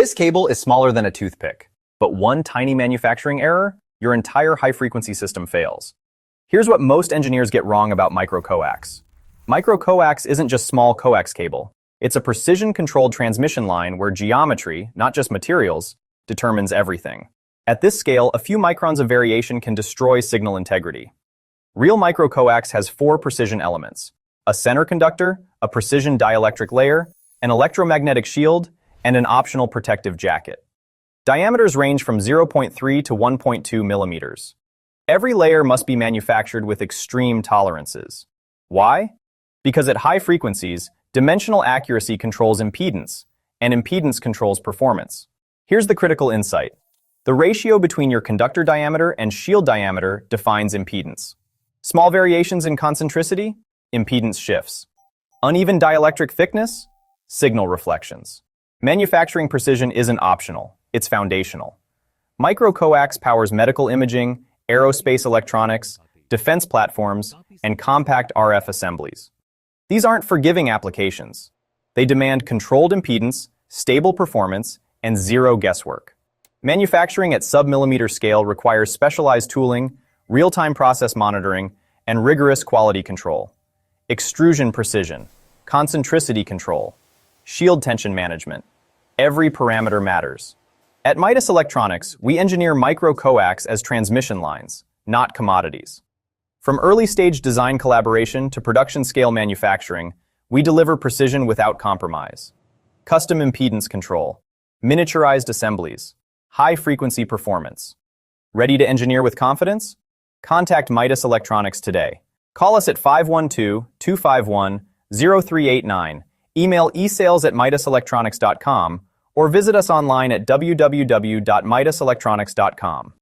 This cable is smaller than a toothpick, but one tiny manufacturing error, your entire high-frequency system fails. Here's what most engineers get wrong about micro-coax. Micro-coax isn't just small coax cable. It's a precision-controlled transmission line where geometry, not just materials, determines everything. At this scale, a few microns of variation can destroy signal integrity. Real micro-coax has 4 precision elements: a center conductor, a precision dielectric layer, an electromagnetic shield, and an optional protective jacket. Diameters range from 0.3 to 1.2 millimeters. Every layer must be manufactured with extreme tolerances. Why? Because at high frequencies, dimensional accuracy controls impedance, and impedance controls performance. Here's the critical insight. The ratio between your conductor diameter and shield diameter defines impedance. Small variations in concentricity, impedance shifts. Uneven dielectric thickness, signal reflections. Manufacturing precision isn't optional, it's foundational. Micro-coax powers medical imaging, aerospace electronics, defense platforms, and compact RF assemblies. These aren't forgiving applications. They demand controlled impedance, stable performance, and zero guesswork. Manufacturing at sub-millimeter scale requires specialized tooling, real-time process monitoring, and rigorous quality control. Extrusion precision, concentricity control, shield tension management. Every parameter matters. At Midas Electronics, we engineer micro-coax as transmission lines, not commodities. From early-stage design collaboration to production-scale manufacturing, we deliver precision without compromise. Custom impedance control, miniaturized assemblies, high-frequency performance. Ready to engineer with confidence? Contact Midas Electronics today. Call us at 512-251-0389, email esales@midaselectronics.com, or visit us online at www.midaselectronics.com.